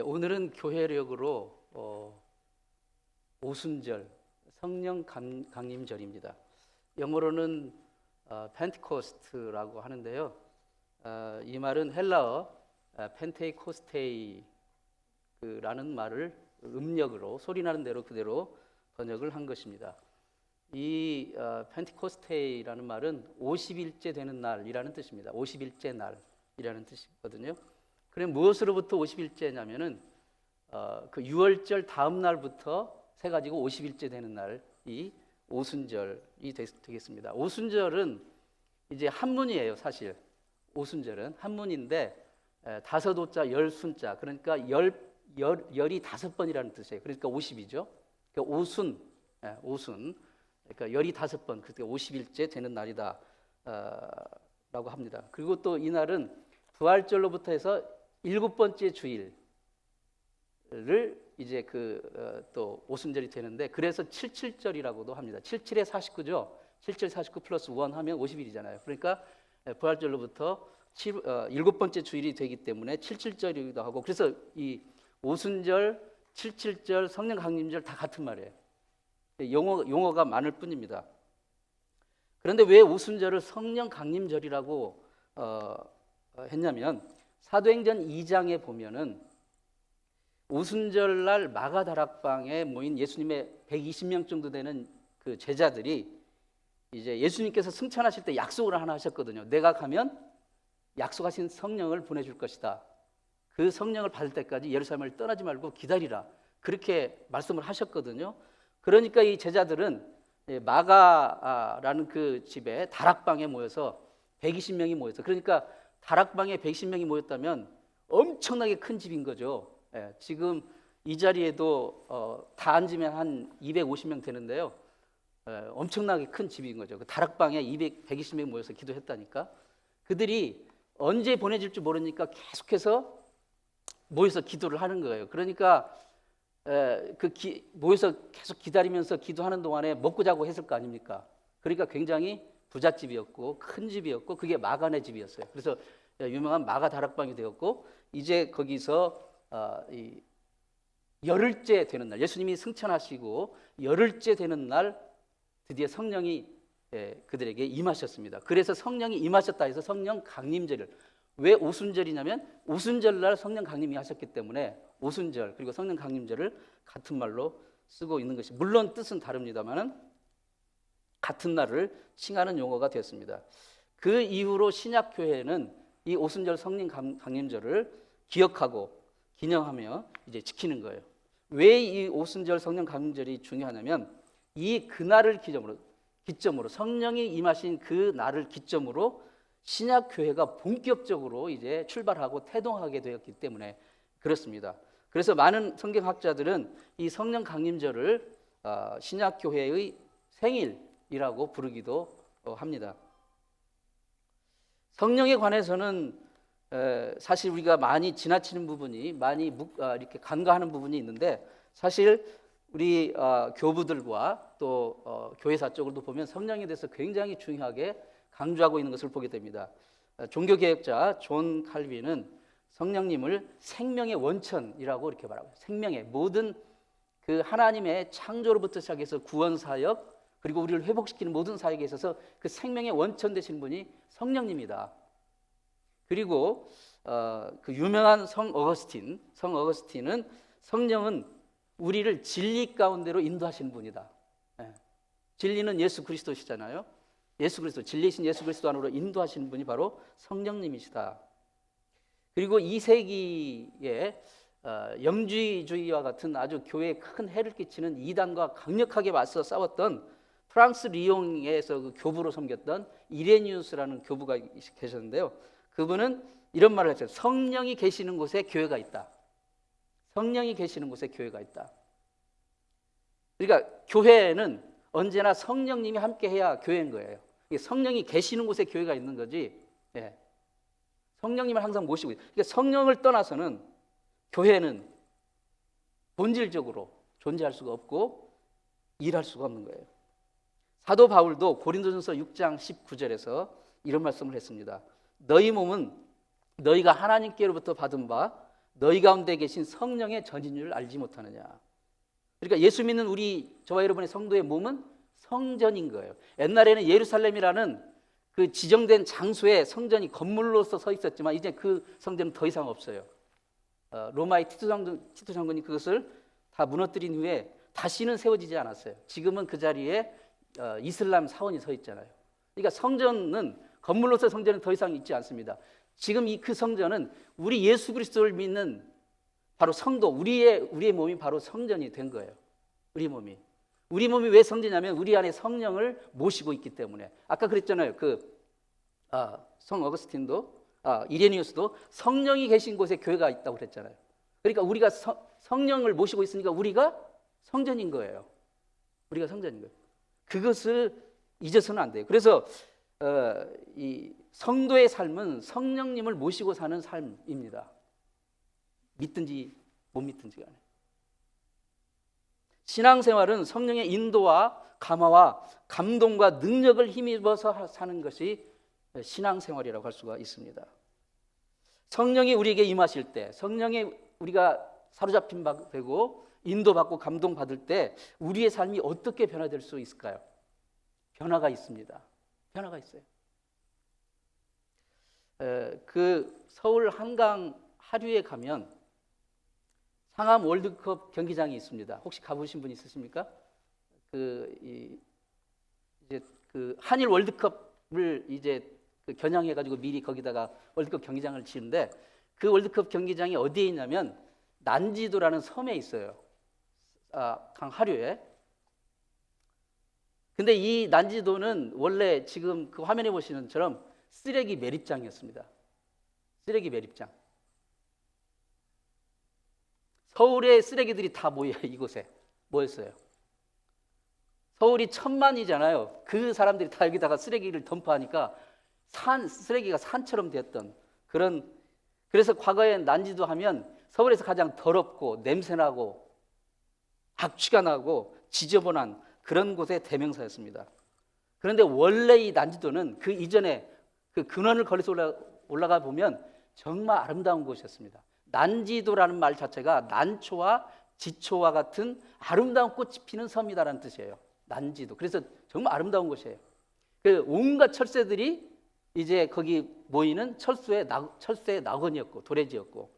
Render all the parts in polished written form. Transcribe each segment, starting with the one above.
오늘은 교회력으로 오순절, 성령 강림절입니다. 영어로는 펜티코스트라고 하는데요. 이 말은 헬라어 펜테이코스테이라는 말을 음력으로 소리나는 대로 그대로 번역을 한 것입니다. 이 펜티코스테이라는 말은 50일째 되는 날이라는 뜻입니다. 50일째 날이라는 뜻이거든요. 그럼 무엇으로부터 50일째냐면은 그 6월절 다음 날부터 세 가지고 50일째 되는 날이 오순절이 되겠습니다. 오순절은 이제 한문이에요, 사실. 오순절은 한문인데 다섯 오자 열 순자, 그러니까 열이 5번이라는 뜻이에요. 그러니까 50이죠. 그러니까 오순. 그러니까 열이 5번, 그때 50일째 되는 날이다 라고 합니다. 그리고 또 이날은 부활절로부터 해서 7번째 주일을 이제 또 오순절이 되는데, 그래서 77절이라고도 합니다. 77에 49죠. 77, 49 플러스 1 하면 50일이잖아요. 그러니까 부활절로부터 7번째 주일이 되기 때문에 77절이기도 하고, 그래서 이 오순절, 77절, 성령 강림절 다 같은 말이에요. 용어가 많을 뿐입니다. 그런데 왜 오순절을 성령 강림절이라고 했냐면, 사도행전 2장에 보면은 오순절날 마가다락방에 모인 예수님의 120명 정도 되는 그 제자들이 이제 예수님께서 승천하실 때 약속을 하나 하셨거든요. 내가 가면 약속하신 성령을 보내줄 것이다. 그 성령을 받을 때까지 예루살렘을 떠나지 말고 기다리라. 그렇게 말씀을 하셨거든요. 그러니까 이 제자들은 마가라는 그 집에 다락방에 모여서 120명이 모여서, 그러니까 다락방에 120명이 모였다면 엄청나게 큰 집인 거죠. 지금 이 자리에도 다 앉으면 한 250명 되는데요. 엄청나게 큰 집인 거죠. 그 다락방에 120명 모여서 기도했다니까. 그들이 언제 보내질지 모르니까 계속해서 모여서 기도를 하는 거예요. 그러니까 모여서 계속 기다리면서 기도하는 동안에 먹고 자고 했을 거 아닙니까? 그러니까 굉장히 부잣집이었고 큰 집이었고, 그게 마가네 집이었어요. 그래서 유명한 마가 다락방이 되었고, 이제 거기서 이 열흘째 되는 날, 예수님이 승천하시고 열흘째 되는 날 드디어 성령이 그들에게 임하셨습니다. 그래서 성령이 임하셨다 해서 성령 강림절을, 왜 오순절이냐면 오순절날 성령 강림이 하셨기 때문에 오순절 그리고 성령 강림절을 같은 말로 쓰고 있는 것이, 물론 뜻은 다릅니다만은 같은 날을 칭하는 용어가 되었습니다. 그 이후로 신약 교회는 이 오순절 성령 강림절을 기억하고 기념하며 이제 지키는 거예요. 왜 이 오순절 성령 강림절이 중요하냐면, 이 그날을 기점으로 성령이 임하신 그 날을 기점으로 신약 교회가 본격적으로 이제 출발하고 태동하게 되었기 때문에 그렇습니다. 그래서 많은 성경학자들은 이 성령 강림절을 신약 교회의 생일이라고 부르기도 합니다. 성령에 관해서는 사실 우리가 많이 지나치는 부분이, 많이 이렇게 간과하는 부분이 있는데, 사실 우리 교부들과 또 교회사 쪽으로도 보면 성령에 대해서 굉장히 중요하게 강조하고 있는 것을 보게 됩니다. 종교개혁자 존 칼빈은 성령님을 생명의 원천이라고 이렇게 말하고, 생명의 모든 그 하나님의 창조로부터 시작해서 구원 사역, 그리고 우리를 회복시키는 모든 사역에 있어서 그 생명의 원천 되신 분이 성령님이다. 그리고 그 유명한 성 어거스틴은 성령은 우리를 진리 가운데로 인도하시는 분이다. 진리는 예수 그리스도시잖아요. 예수 그리스도, 진리이신 예수 그리스도 안으로 인도하시는 분이 바로 성령님이시다. 그리고 2세기에 영주의주의와 같은 아주 교회에 큰 해를 끼치는 이단과 강력하게 맞서 싸웠던 프랑스 리옹에서 그 교부로 섬겼던 이레니우스라는 교부가 계셨는데요. 그분은 이런 말을 했어요. 성령이 계시는 곳에 교회가 있다. 성령이 계시는 곳에 교회가 있다. 그러니까 교회는 언제나 성령님이 함께해야 교회인 거예요. 성령이 계시는 곳에 교회가 있는 거지. 성령님을 항상 모시고 있어요. 그러니까 성령을 떠나서는 교회는 본질적으로 존재할 수가 없고 일할 수가 없는 거예요. 사도 바울도 고린도전서 6장 19절에서 이런 말씀을 했습니다. 너희 몸은 너희가 하나님께로부터 받은 바 너희 가운데 계신 성령의 전인 줄 알지 못하느냐. 그러니까 예수 믿는 저와 여러분의 성도의 몸은 성전인 거예요. 옛날에는 예루살렘이라는 그 지정된 장소에 성전이 건물로서 서 있었지만 이제 그 성전은 더 이상 없어요. 로마의 티투 장군이 그것을 다 무너뜨린 후에 다시는 세워지지 않았어요. 지금은 그 자리에 이슬람 사원이 서 있잖아요. 그러니까 성전은 건물로서 성전은 더 이상 있지 않습니다. 지금 그 성전은 우리 예수 그리스도를 믿는 바로 성도, 우리의 몸이 바로 성전이 된 거예요. 우리 몸이 왜 성전이냐면 우리 안에 성령을 모시고 있기 때문에. 아까 그랬잖아요. 성 어거스틴도 이레니우스도 성령이 계신 곳에 교회가 있다고 그랬잖아요. 그러니까 우리가 성령을 모시고 있으니까 우리가 성전인 거예요. 우리가 성전인 거예요. 그것을 잊어서는 안 돼요. 그래서 이 성도의 삶은 성령님을 모시고 사는 삶입니다. 믿든지 못 믿든지 간에. 신앙생활은 성령의 인도와 감화와 감동과 능력을 힘입어서 사는 것이 신앙생활이라고 할 수가 있습니다. 성령이 우리에게 임하실 때, 성령에 우리가 사로잡힌 바 되고 인도받고 감동받을 때 우리의 삶이 어떻게 변화될 수 있을까요? 변화가 있습니다. 변화가 있어요. 그 서울 한강 하류에 가면 상암 월드컵 경기장이 있습니다. 혹시 가보신 분 있으십니까? 이제 그 한일 월드컵을 이제 겨냥해가지고 미리 거기다가 월드컵 경기장을 지는데 그 월드컵 경기장이 어디에 있냐면 난지도라는 섬에 있어요. 강 하류에. 근데 이 난지도는 원래 지금 그 화면에 보시는 것처럼 쓰레기 매립장이었습니다. 쓰레기 매립장. 서울의 쓰레기들이 다 모여요. 이곳에 모였어요. 서울이 1000만이잖아요. 그 사람들이 다 여기다가 쓰레기를 덤프하니까 쓰레기가 산처럼 되었던 그런. 그래서 과거에 난지도 하면 서울에서 가장 더럽고 냄새나고 악취가 나고 지저분한 그런 곳의 대명사였습니다. 그런데 원래 이 난지도는 그 이전에 그 근원을 걸어서 올라가 보면 정말 아름다운 곳이었습니다. 난지도라는 말 자체가 난초와 지초와 같은 아름다운 꽃이 피는 섬이다라는 뜻이에요. 난지도. 그래서 정말 아름다운 곳이에요. 온갖 철새들이 이제 거기 모이는 철새의 낙원이었고 도래지였고,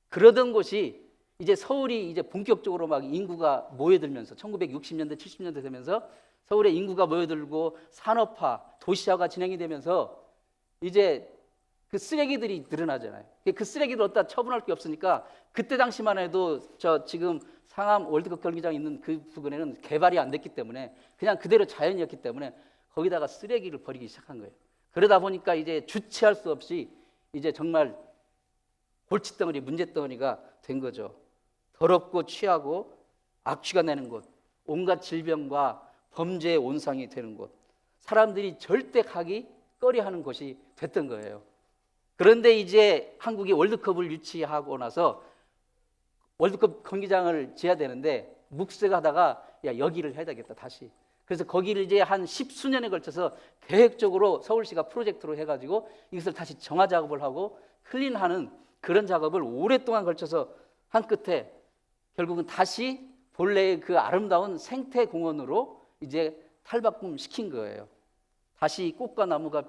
그러던 곳이 이제 서울이 이제 본격적으로 막 인구가 모여들면서 1960년대 70년대 되면서 서울에 인구가 모여들고 산업화, 도시화가 진행이 되면서 이제 그 쓰레기들이 늘어나잖아요. 그 쓰레기를 어디다 처분할 게 없으니까 그때 당시만 해도 지금 상암 월드컵 경기장 있는 그 부근에는 개발이 안 됐기 때문에 그냥 그대로 자연이었기 때문에 거기다가 쓰레기를 버리기 시작한 거예요. 그러다 보니까 이제 주체할 수 없이 이제 정말 골칫덩어리, 문제덩어리가 된 거죠. 더럽고 취하고 악취가 나는 곳, 온갖 질병과 범죄의 온상이 되는 곳, 사람들이 절대 가기 꺼려하는 곳이 됐던 거예요. 그런데 이제 한국이 월드컵을 유치하고 나서 월드컵 경기장을 지어야 되는데 묵색하다가 여기를 해야 되겠다 다시. 그래서 거기를 이제 한 10수년에 걸쳐서 계획적으로 서울시가 프로젝트로 해가지고 이것을 다시 정화 작업을 하고 클린하는 그런 작업을 오랫동안 걸쳐서 한 끝에 결국은 다시 본래의 그 아름다운 생태공원으로 이제 탈바꿈 시킨 거예요. 다시 꽃과 나무가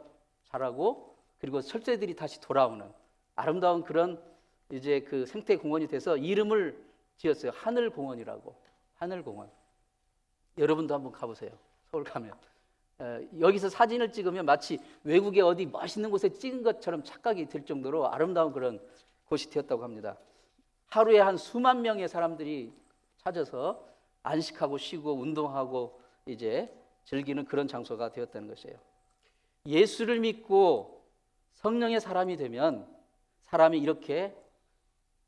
자라고 그리고 철새들이 다시 돌아오는 아름다운 그런 이제 그 생태공원이 돼서 이름을 지었어요. 하늘공원이라고. 하늘공원. 여러분도 한번 가보세요. 서울 가면. 여기서 사진을 찍으면 마치 외국의 어디 멋있는 곳에 찍은 것처럼 착각이 될 정도로 아름다운 그런 곳이 되었다고 합니다. 하루에 한 수만 명의 사람들이 찾아서 안식하고 쉬고 운동하고 이제 즐기는 그런 장소가 되었다는 것이에요. 예수를 믿고 성령의 사람이 되면 사람이 이렇게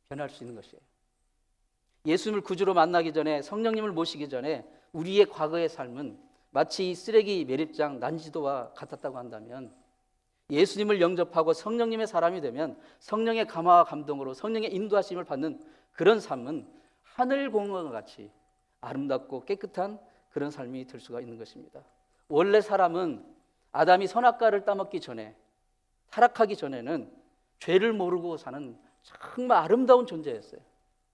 변할 수 있는 것이에요. 예수님을 구주로 만나기 전에, 성령님을 모시기 전에 우리의 과거의 삶은 마치 이 쓰레기 매립장 난지도와 같았다고 한다면, 예수님을 영접하고 성령님의 사람이 되면 성령의 감화와 감동으로 성령의 인도하심을 받는 그런 삶은 하늘공원과 같이 아름답고 깨끗한 그런 삶이 될 수가 있는 것입니다. 원래 사람은 아담이 선악과를 따먹기 전에, 타락하기 전에는 죄를 모르고 사는 정말 아름다운 존재였어요.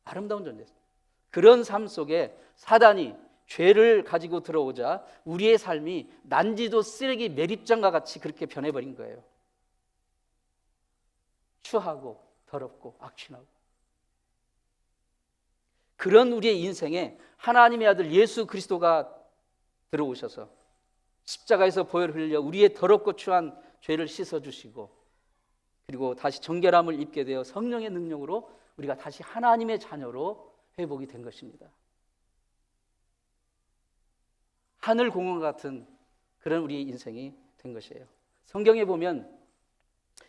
아름다운 존재였어요. 그런 삶 속에 사단이 죄를 가지고 들어오자 우리의 삶이 난지도 쓰레기 매립장과 같이 그렇게 변해버린 거예요. 추하고 더럽고 악취나고. 그런 우리의 인생에 하나님의 아들 예수 그리스도가 들어오셔서 십자가에서 보혈을 흘려 우리의 더럽고 추한 죄를 씻어주시고, 그리고 다시 정결함을 입게 되어 성령의 능력으로 우리가 다시 하나님의 자녀로 회복이 된 것입니다. 하늘 공원 같은 그런 우리의 인생이 된 것이에요. 성경에 보면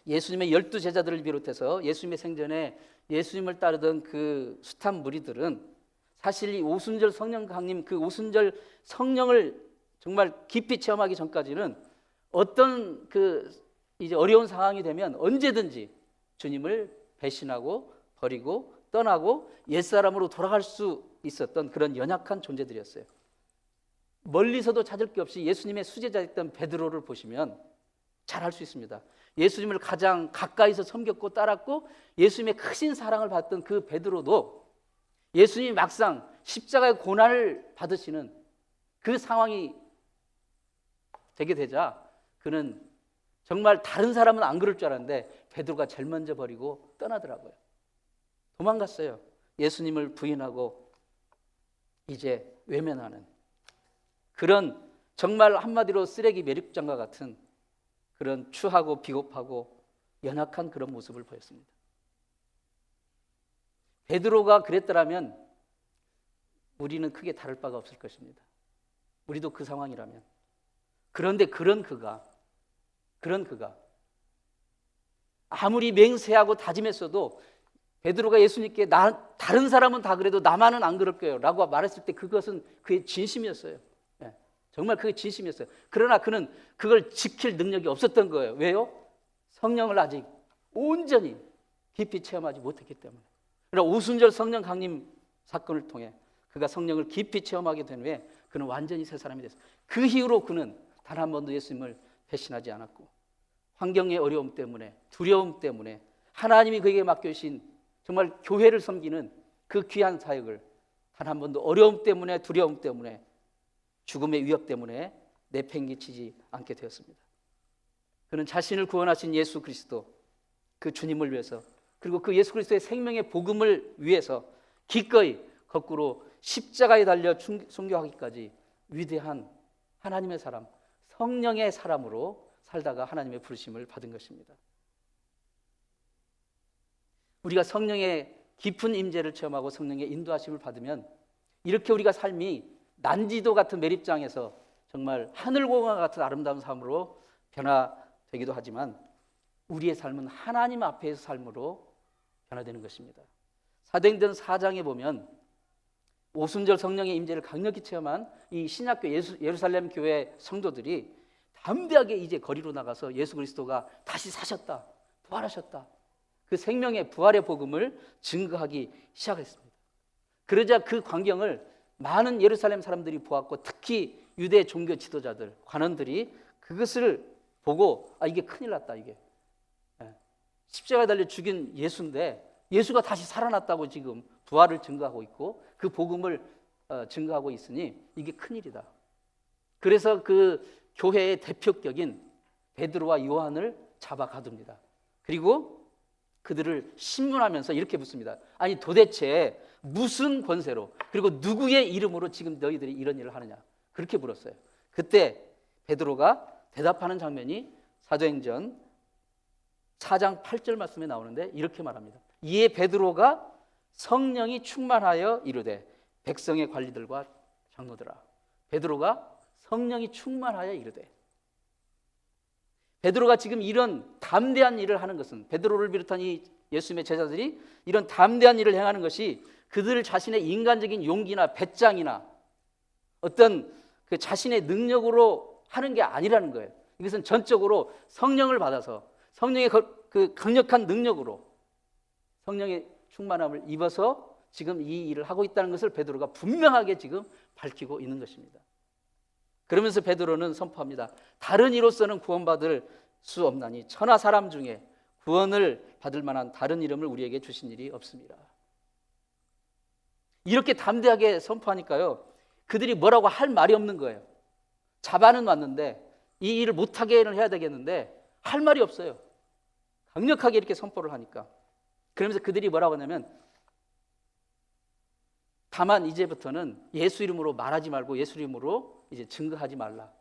예수님의 12제자들을 비롯해서 예수님의 생전에 예수님을 따르던 그 숱한 무리들은 사실 이 오순절 성령 강림, 그 오순절 성령을 정말 깊이 체험하기 전까지는 어떤 이제 어려운 상황이 되면 언제든지 주님을 배신하고 버리고 떠나고 옛사람으로 돌아갈 수 있었던 그런 연약한 존재들이었어요. 멀리서도 찾을 게 없이 예수님의 수제자였던 베드로를 보시면 잘 알 수 있습니다. 예수님을 가장 가까이서 섬겼고 따랐고 예수님의 크신 사랑을 받던 그 베드로도 예수님이 막상 십자가의 고난을 받으시는 그 상황이 되게 되자 그는 정말 다른 사람은 안 그럴 줄 알았는데 베드로가 제일 먼저 버리고 떠나더라고요. 도망갔어요. 예수님을 부인하고 이제 외면하는 그런 정말 한마디로 쓰레기 매립장과 같은 그런 추하고 비겁하고 연약한 그런 모습을 보였습니다. 베드로가 그랬더라면 우리는 크게 다를 바가 없을 것입니다. 우리도 그 상황이라면. 그런데 그런 그가 아무리 맹세하고 다짐했어도 베드로가 예수님께 다른 사람은 다 그래도 나만은 안 그럴 거예요 라고 말했을 때 그것은 그의 진심이었어요. 정말 그게 진심이었어요. 그러나 그는 그걸 지킬 능력이 없었던 거예요. 왜요? 성령을 아직 온전히 깊이 체험하지 못했기 때문에. 그러나 오순절 성령 강림 사건을 통해 그가 성령을 깊이 체험하게 된 후에 그는 완전히 새 사람이 됐어요. 그 이후로 그는 단 한 번도 예수님을 배신하지 않았고 환경의 어려움 때문에 두려움 때문에 하나님이 그에게 맡겨주신 정말 교회를 섬기는 그 귀한 사역을 단 한 번도 어려움 때문에 두려움 때문에 죽음의 위협 때문에 내팽개치지 않게 되었습니다. 그는 자신을 구원하신 예수 그리스도 그 주님을 위해서 그리고 그 예수 그리스도의 생명의 복음을 위해서 기꺼이 거꾸로 십자가에 달려 순교하기까지 위대한 하나님의 사람, 성령의 사람으로 살다가 하나님의 부르심을 받은 것입니다. 우리가 성령의 깊은 임재를 체험하고 성령의 인도하심을 받으면 이렇게 우리가 삶이 난지도 같은 매립장에서 정말 하늘공원 같은 아름다운 삶으로 변화되기도 하지만 우리의 삶은 하나님 앞에서 삶으로 변화되는 것입니다. 사도행전 4장에 보면 오순절 성령의 임재를 강력히 체험한 이 신약교 예루살렘 교회 성도들이 담대하게 이제 거리로 나가서 예수 그리스도가 다시 사셨다, 부활하셨다, 그 생명의 부활의 복음을 증거하기 시작했습니다. 그러자 그 광경을 많은 예루살렘 사람들이 보았고 특히 유대 종교 지도자들, 관원들이 그것을 보고 이게 큰일 났다, 이게 십자가에 달려 죽인 예수인데 예수가 다시 살아났다고 지금 부활을 증거하고 있고 그 복음을 증거하고 있으니 이게 큰일이다. 그래서 그 교회의 대표격인 베드로와 요한을 잡아 가둡니다. 그리고 그들을 신문하면서 이렇게 묻습니다. 아니 도대체 무슨 권세로 그리고 누구의 이름으로 지금 너희들이 이런 일을 하느냐, 그렇게 물었어요. 그때 베드로가 대답하는 장면이 사도행전 4장 8절 말씀에 나오는데 이렇게 말합니다. 이에 베드로가 성령이 충만하여 이르되 백성의 관리들과 장로들아. 베드로가 성령이 충만하여 이르되, 베드로가 지금 이런 담대한 일을 하는 것은, 베드로를 비롯한 이 예수님의 제자들이 이런 담대한 일을 행하는 것이 그들 자신의 인간적인 용기나 배짱이나 어떤 그 자신의 능력으로 하는 게 아니라는 거예요. 이것은 전적으로 성령을 받아서 성령의 그 강력한 능력으로 성령의 충만함을 입어서 지금 이 일을 하고 있다는 것을 베드로가 분명하게 지금 밝히고 있는 것입니다. 그러면서 베드로는 선포합니다. 다른 이로서는 구원받을 수 없나니 천하 사람 중에 구원을 받을 만한 다른 이름을 우리에게 주신 일이 없습니다. 이렇게 담대하게 선포하니까요, 그들이 뭐라고 할 말이 없는 거예요. 잡아는 왔는데 이 일을 못하게는 해야 되겠는데 할 말이 없어요. 강력하게 이렇게 선포를 하니까. 그러면서 그들이 뭐라고 하냐면, 다만 이제부터는 예수 이름으로 말하지 말고 예수 이름으로 이제 증거하지 말라.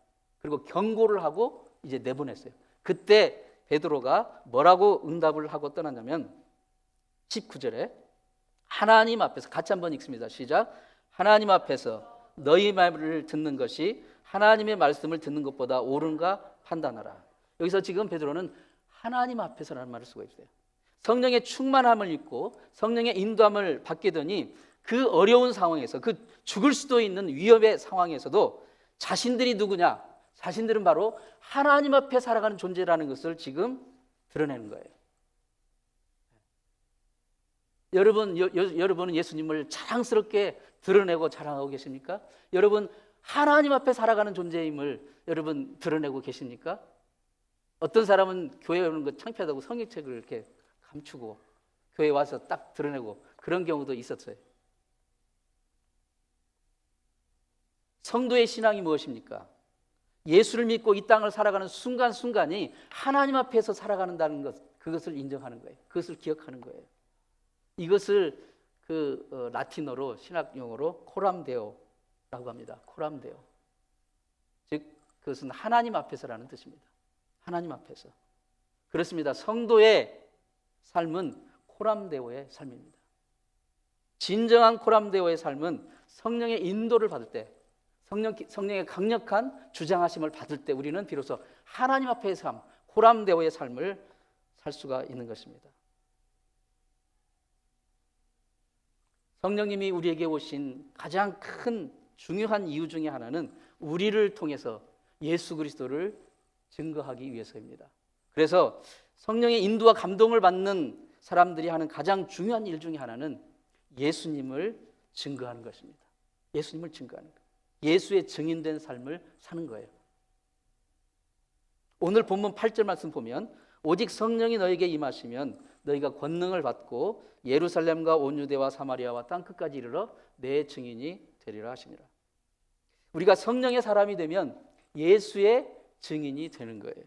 그리고 경고를 하고 이제 내보냈어요. 그때 베드로가 뭐라고 응답을 하고 떠났냐면 19절에 하나님 앞에서, 같이 한번 읽습니다. 시작. 하나님 앞에서 너희 말을 듣는 것이 하나님의 말씀을 듣는 것보다 옳은가 판단하라. 여기서 지금 베드로는 하나님 앞에서라는 말을 쓰고 있어요. 성령의 충만함을 입고 성령의 인도함을 받게 되니 그 어려운 상황에서, 그 죽을 수도 있는 위협의 상황에서도 자신들이 누구냐? 자신들은 바로 하나님 앞에 살아가는 존재라는 것을 지금 드러내는 거예요. 여러분은 예수님을 자랑스럽게 드러내고 자랑하고 계십니까? 여러분 하나님 앞에 살아가는 존재임을 여러분 드러내고 계십니까? 어떤 사람은 교회에 오는 거 창피하다고 성경책을 이렇게 감추고 교회에 와서 딱 드러내고 그런 경우도 있었어요. 성도의 신앙이 무엇입니까? 예수를 믿고 이 땅을 살아가는 순간순간이 하나님 앞에서 살아가는다는 것, 그것을 인정하는 거예요. 그것을 기억하는 거예요. 이것을 라틴어로, 신학 용어로 코람데오라고 합니다. 코람데오. 즉 그것은 하나님 앞에서라는 뜻입니다. 하나님 앞에서. 그렇습니다. 성도의 삶은 코람데오의 삶입니다. 진정한 코람데오의 삶은 성령의 인도를 받을 때, 성령의 강력한 주장하심을 받을 때 우리는 비로소 하나님 앞의 삶, 코람데오의 삶을 살 수가 있는 것입니다. 성령님이 우리에게 오신 가장 큰 중요한 이유 중에 하나는 우리를 통해서 예수 그리스도를 증거하기 위해서입니다. 그래서 성령의 인도와 감동을 받는 사람들이 하는 가장 중요한 일 중에 하나는 예수님을 증거하는 것입니다. 예수님을 증거하는 것. 예수의 증인된 삶을 사는 거예요. 오늘 본문 8절 말씀 보면 오직 성령이 너에게 임하시면 너희가 권능을 받고 예루살렘과 온 유대와 사마리아와 땅끝까지 이르러 내 증인이 되리라 하시니라. 우리가 성령의 사람이 되면 예수의 증인이 되는 거예요.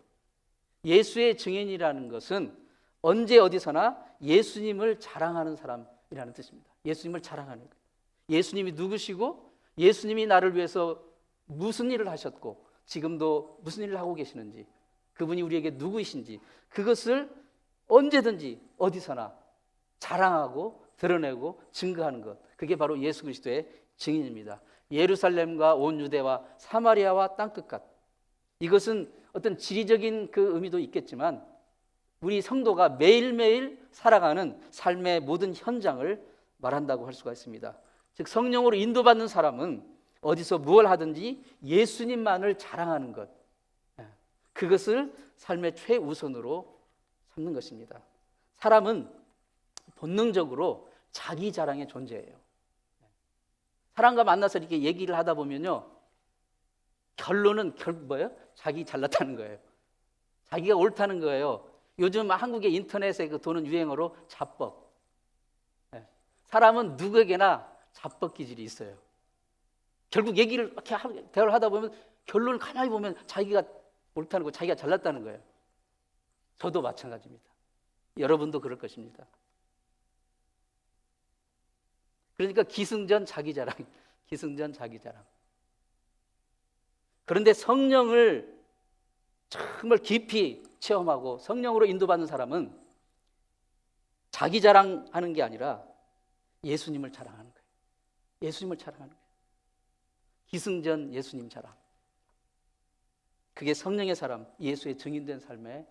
예수의 증인이라는 것은 언제 어디서나 예수님을 자랑하는 사람이라는 뜻입니다. 예수님을 자랑하는 거예요. 예수님이 누구시고 예수님이 나를 위해서 무슨 일을 하셨고 지금도 무슨 일을 하고 계시는지, 그분이 우리에게 누구이신지 그것을 언제든지 어디서나 자랑하고 드러내고 증거하는 것, 그게 바로 예수 그리스도의 증인입니다. 예루살렘과 온 유대와 사마리아와 땅끝까지. 이것은 어떤 지리적인 그 의미도 있겠지만 우리 성도가 매일매일 살아가는 삶의 모든 현장을 말한다고 할 수가 있습니다. 즉 성령으로 인도받는 사람은 어디서 무엇을 하든지 예수님만을 자랑하는 것, 그것을 삶의 최우선으로 삼는 것입니다. 사람은 본능적으로 자기 자랑의 존재예요. 사람과 만나서 이렇게 얘기를 하다 보면요, 결론은 뭐예요? 자기 잘났다는 거예요. 자기가 옳다는 거예요. 요즘 한국의 인터넷에 도는 유행어로 자뻑. 사람은 누구에게나 자뻑 기질이 있어요. 결국 얘기를 이렇게 대화를 하다 보면 결론을 가만히 보면 자기가 옳다는 거, 자기가 잘났다는 거예요. 저도 마찬가지입니다. 여러분도 그럴 것입니다. 그러니까 기승전 자기 자랑, 기승전 자기 자랑. 그런데 성령을 정말 깊이 체험하고 성령으로 인도받는 사람은 자기 자랑하는 게 아니라 예수님을 자랑하는 거예요. 예수님을 자랑하는 거예요. 기승전 예수님 자랑. 그게 성령의 사람, 예수의 증인된 삶의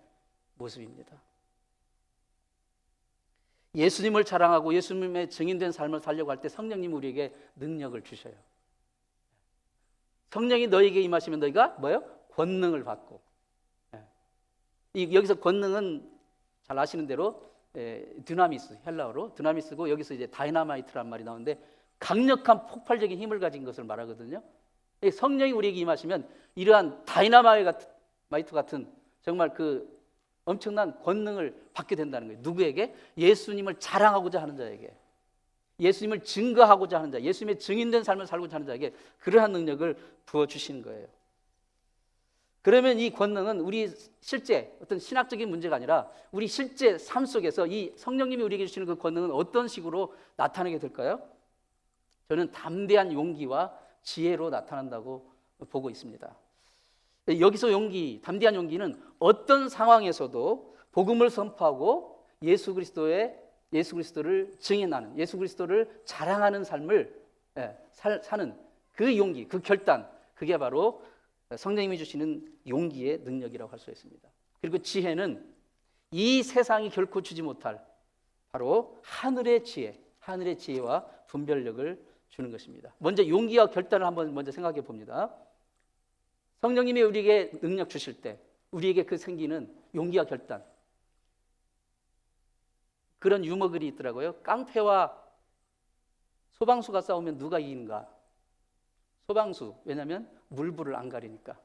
모습입니다. 예수님을 자랑하고 예수님의 증인된 삶을 살려고 할 때 성령님이 우리에게 능력을 주셔요. 성령이 너에게 임하시면 너희가 뭐예요? 권능을 받고. 여기서 권능은 잘 아시는 대로 드나미스, 헬라어로 드나미스고, 여기서 이제 다이나마이트란 말이 나오는데 강력한 폭발적인 힘을 가진 것을 말하거든요. 성령이 우리에게 임하시면 이러한 다이나마이트 같은 정말 그 엄청난 권능을 받게 된다는 거예요. 누구에게? 예수님을 자랑하고자 하는 자에게, 예수님을 증거하고자 하는 자, 예수님의 증인된 삶을 살고자 하는 자에게 그러한 능력을 부어주시는 거예요. 그러면 이 권능은 우리 실제 어떤 신학적인 문제가 아니라 우리 실제 삶 속에서 이 성령님이 우리에게 주시는 그 권능은 어떤 식으로 나타나게 될까요? 저는 담대한 용기와 지혜로 나타난다고 보고 있습니다. 여기서 용기, 담대한 용기는 어떤 상황에서도 복음을 선포하고 예수 그리스도를 증인하는, 예수 그리스도를 자랑하는 삶을 사는 그 용기, 그 결단, 그게 바로 성령님이 주시는 용기의 능력이라고 할 수 있습니다. 그리고 지혜는 이 세상이 결코 주지 못할 바로 하늘의 지혜와 분별력을 주는 것입니다. 먼저 용기와 결단을 한번 먼저 생각해 봅니다. 성령님이 우리에게 능력 주실 때 우리에게 그 생기는 용기와 결단, 그런 유머글이 있더라고요. 깡패와 소방수가 싸우면 누가 이기는가? 소방수. 왜냐하면 물불을 안 가리니까.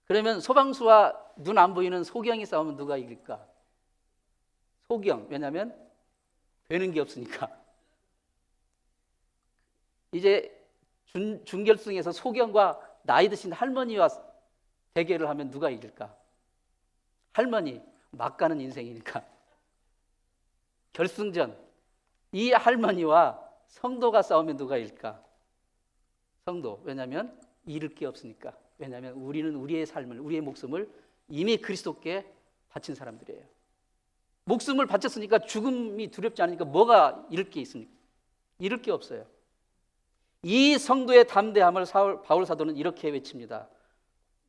그러면 소방수와 눈 안 보이는 소경이 싸우면 누가 이길까? 소경. 왜냐하면 되는 게 없으니까. 이제 준결승에서 소경과 나이 드신 할머니와 대결을 하면 누가 이길까? 할머니. 막 가는 인생이니까. 결승전. 이 할머니와 성도가 싸우면 누가 이길까? 성도. 왜냐하면 잃을 게 없으니까. 왜냐하면 우리는 우리의 삶을, 우리의 목숨을 이미 그리스도께 바친 사람들이에요. 목숨을 바쳤으니까 죽음이 두렵지 않으니까 뭐가 잃을 게 있습니까? 잃을 게 없어요. 이 성도의 담대함을 바울 사도는 이렇게 외칩니다.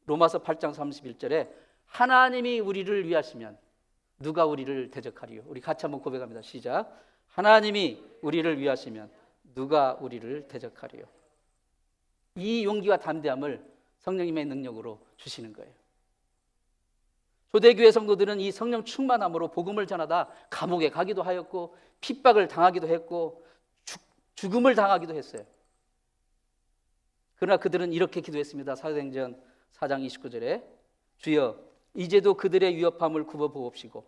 로마서 8장 31절에 하나님이 우리를 위하시면 누가 우리를 대적하리요? 우리 같이 한번 고백합니다. 시작. 하나님이 우리를 위하시면 누가 우리를 대적하리요? 이 용기와 담대함을 성령님의 능력으로 주시는 거예요. 초대교회 성도들은 이 성령 충만함으로 복음을 전하다 감옥에 가기도 하였고 핍박을 당하기도 했고 죽음을 당하기도 했어요. 그러나 그들은 이렇게 기도했습니다. 사도행전 4장 29절에 주여 이제도 그들의 위협함을 굽어보옵시고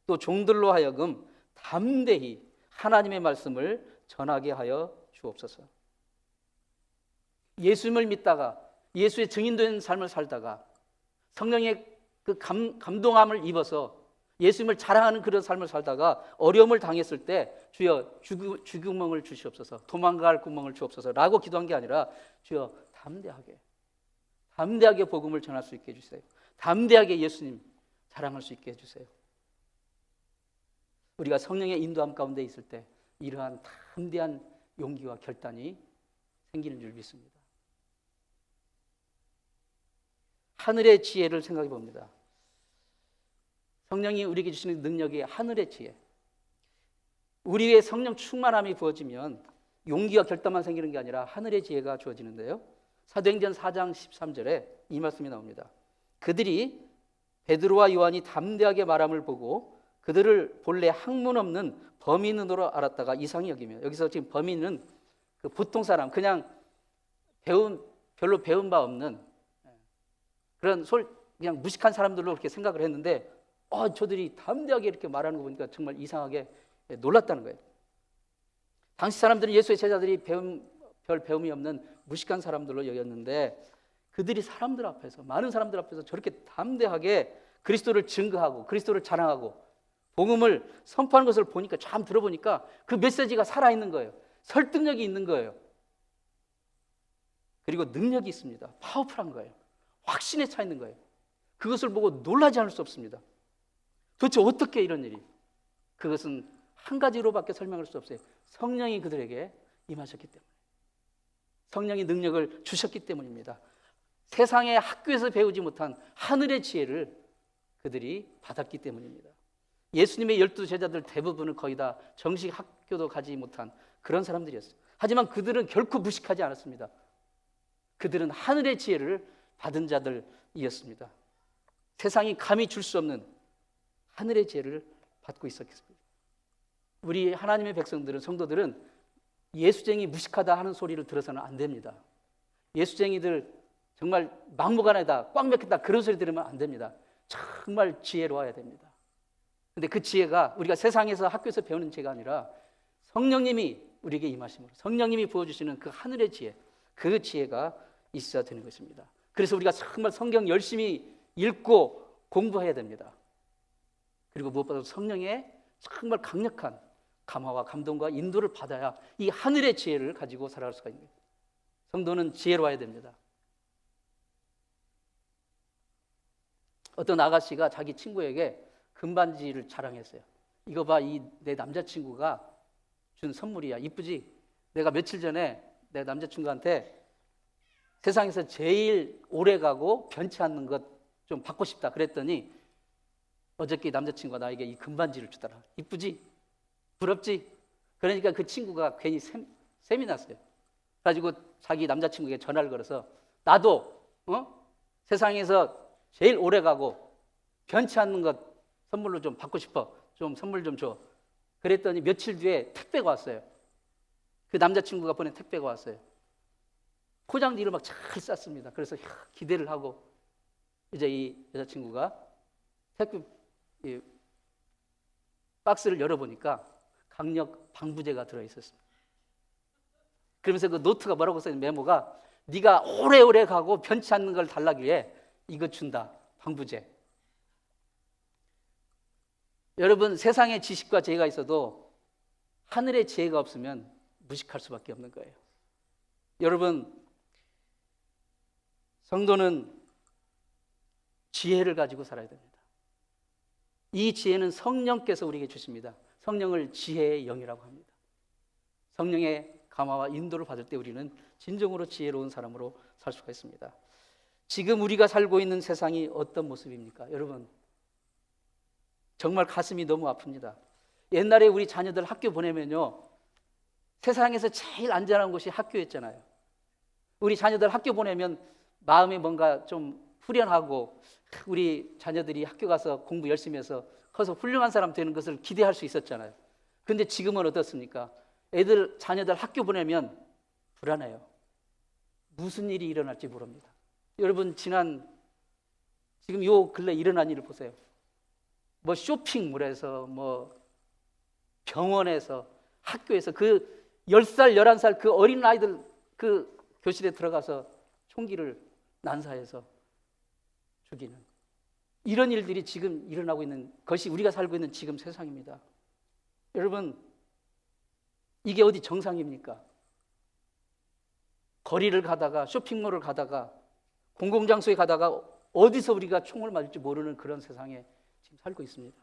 또 종들로 하여금 담대히 하나님의 말씀을 전하게 하여 주옵소서. 예수님을 믿다가 예수의 증인된 삶을 살다가 성령의 그 감동함을 입어서 예수님을 자랑하는 그런 삶을 살다가 어려움을 당했을 때 주여 죽구멍을 주시옵소서, 도망갈 구멍을 주옵소서 라고 기도한 게 아니라 주여 담대하게 복음을 전할 수 있게 해주세요. 담대하게 예수님 자랑할 수 있게 해주세요. 우리가 성령의 인도함 가운데 있을 때 이러한 담대한 용기와 결단이 생기는 줄 믿습니다. 하늘의 지혜를 생각해 봅니다. 성령이 우리에게 주시는 능력이 하늘의 지혜. 우리의 성령 충만함이 부어지면 용기와 결단만 생기는 게 아니라 하늘의 지혜가 주어지는데요. 사도행전 4장 13절에 이 말씀이 나옵니다. 그들이 베드로와 요한이 담대하게 말함을 보고 그들을 본래 학문 없는 범인으로 알았다가 이상히 여기며, 여기서 지금 범인은 그 보통 사람, 그냥 별로 배운 바 없는 그런 그냥 무식한 사람들로 그렇게 생각을 했는데 저들이 담대하게 이렇게 말하는 거 보니까 정말 이상하게 놀랐다는 거예요. 당시 사람들은 예수의 제자들이 별 배움이 없는 무식한 사람들로 여겼는데 그들이 사람들 앞에서, 많은 사람들 앞에서 저렇게 담대하게 그리스도를 증거하고 그리스도를 자랑하고 복음을 선포하는 것을 보니까, 참 들어보니까 그 메시지가 살아있는 거예요. 설득력이 있는 거예요. 그리고 능력이 있습니다. 파워풀한 거예요. 확신에 차 있는 거예요. 그것을 보고 놀라지 않을 수 없습니다. 도대체 어떻게 이런 일이? 그것은 한 가지로밖에 설명할 수 없어요. 성령이 그들에게 임하셨기 때문에, 성령이 능력을 주셨기 때문입니다. 세상의 학교에서 배우지 못한 하늘의 지혜를 그들이 받았기 때문입니다. 예수님의 12제자들 대부분은 거의 다 정식 학교도 가지 못한 그런 사람들이었어요. 하지만 그들은 결코 무식하지 않았습니다. 그들은 하늘의 지혜를 받은 자들이었습니다. 세상이 감히 줄 수 없는 하늘의 지혜를 받고 있었겠습니다. 우리 하나님의 백성들은, 성도들은 예수쟁이 무식하다 하는 소리를 들어서는 안 됩니다. 예수쟁이들 정말 막무가내다, 꽉 막혔다 그런 소리 들으면 안 됩니다. 정말 지혜로워야 됩니다. 근데 그 지혜가 우리가 세상에서 학교에서 배우는 지혜가 아니라 성령님이 우리에게 임하심으로 성령님이 부어주시는 그 하늘의 지혜, 그 지혜가 있어야 되는 것입니다. 그래서 우리가 정말 성경 열심히 읽고 공부해야 됩니다. 그리고 무엇보다도 성령의 정말 강력한 감화와 감동과 인도를 받아야 이 하늘의 지혜를 가지고 살아갈 수가 있는 거예요. 성도는 지혜로워야 됩니다. 어떤 아가씨가 자기 친구에게 금반지를 자랑했어요. 이거 봐, 이 내 남자친구가 준 선물이야. 이쁘지? 내가 며칠 전에 내 남자친구한테 세상에서 제일 오래가고 변치 않는 것 좀 받고 싶다 그랬더니 어저께 남자친구가 나에게 이 금반지를 주더라. 이쁘지? 부럽지? 그러니까 그 친구가 괜히 셈이 났어요. 그래가지고 자기 남자친구에게 전화를 걸어서 나도 세상에서 제일 오래가고 변치 않는 것 선물로 좀 받고 싶어. 좀 선물 좀 줘. 그랬더니 며칠 뒤에 택배가 왔어요. 그 남자친구가 보낸 택배가 왔어요. 포장지를 막 잘 쌌습니다. 그래서 기대를 하고 이제 이 여자친구가 택배 박스를 열어보니까 강력 방부제가 들어있었습니다. 그러면서 그 노트가 뭐라고 써있는 메모가 네가 오래오래 가고 변치 않는 걸 달라길래 이거 준다. 방부제. 여러분, 세상에 지식과 지혜가 있어도 하늘의 지혜가 없으면 무식할 수밖에 없는 거예요. 여러분, 성도는 지혜를 가지고 살아야 됩니다. 이 지혜는 성령께서 우리에게 주십니다. 성령을 지혜의 영이라고 합니다. 성령의 감화와 인도를 받을 때 우리는 진정으로 지혜로운 사람으로 살 수가 있습니다. 지금 우리가 살고 있는 세상이 어떤 모습입니까? 여러분, 정말 가슴이 너무 아픕니다. 옛날에 우리 자녀들 학교 보내면요, 세상에서 제일 안전한 곳이 학교였잖아요. 우리 자녀들 학교 보내면 마음에 뭔가 좀 후련하고 우리 자녀들이 학교 가서 공부 열심히 해서 커서 훌륭한 사람 되는 것을 기대할 수 있었잖아요. 그런데 지금은 어떻습니까? 자녀들 학교 보내면 불안해요. 무슨 일이 일어날지 모릅니다. 여러분, 지금 요 근래 일어난 일을 보세요. 뭐 쇼핑몰에서, 뭐 병원에서, 학교에서 그 10살, 11살 그 어린 아이들 그 교실에 들어가서 총기를 난사해서 죽이는 이런 일들이 지금 일어나고 있는 것이 우리가 살고 있는 지금 세상입니다. 여러분, 이게 어디 정상입니까? 거리를 가다가, 쇼핑몰을 가다가, 공공장소에 가다가 어디서 우리가 총을 맞을지 모르는 그런 세상에 지금 살고 있습니다.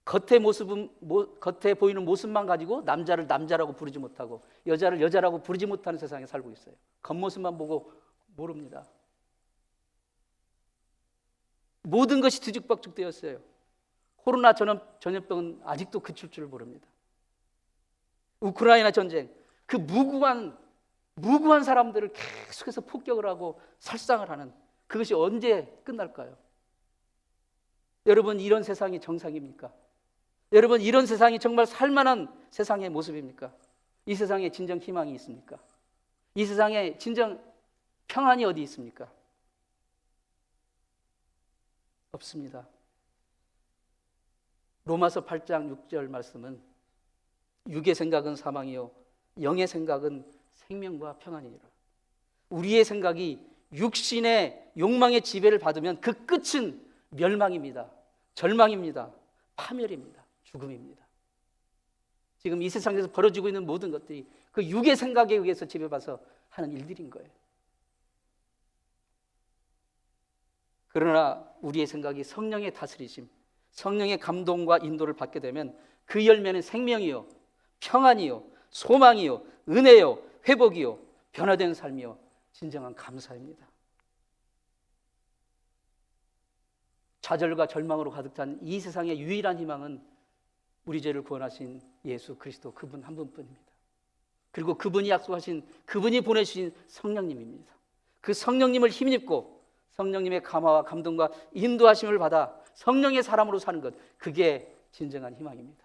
겉에 보이는 모습만 가지고 남자를 남자라고 부르지 못하고 여자를 여자라고 부르지 못하는 세상에 살고 있어요. 겉모습만 보고 모릅니다. 모든 것이 뒤죽박죽되었어요. 코로나 전염병은 아직도 그칠 줄 모릅니다. 우크라이나 전쟁, 그 무고한 사람들을 계속해서 폭격을 하고 살상을 하는 그것이 언제 끝날까요? 여러분, 이런 세상이 정상입니까? 여러분, 이런 세상이 정말 살만한 세상의 모습입니까? 이 세상에 진정 희망이 있습니까? 이 세상에 진정 평안이 어디 있습니까? 없습니다. 로마서 8장 6절 말씀은 육의 생각은 사망이요 영의 생각은 생명과 평안이니라. 우리의 생각이 육신의 욕망의 지배를 받으면 그 끝은 멸망입니다. 절망입니다. 파멸입니다. 죽음입니다. 지금 이 세상에서 벌어지고 있는 모든 것들이 그 육의 생각에 의해서 지배받아서 하는 일들인 거예요. 그러나 우리의 생각이 성령의 다스리심, 성령의 감동과 인도를 받게 되면 그 열매는 생명이요, 평안이요, 소망이요, 은혜요, 회복이요, 변화된 삶이요, 진정한 감사입니다. 좌절과 절망으로 가득 찬 이 세상의 유일한 희망은 우리 죄를 구원하신 예수 그리스도 그분 한 분뿐입니다. 그리고 그분이 약속하신, 그분이 보내주신 성령님입니다. 그 성령님을 힘입고 성령님의 감화와 감동과 인도하심을 받아 성령의 사람으로 사는 것, 그게 진정한 희망입니다.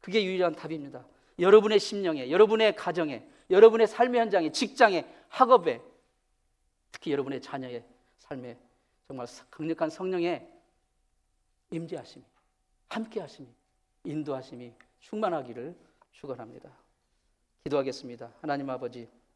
그게 유일한 답입니다. 여러분의 심령에, 여러분의 가정에, 여러분의 삶의 현장에, 직장에, 학업에 특히 여러분의 자녀의 삶에 정말 강력한 성령의 임재하심이, 함께하심이, 인도하심이 충만하기를 축원합니다. 기도하겠습니다. 하나님 아버지,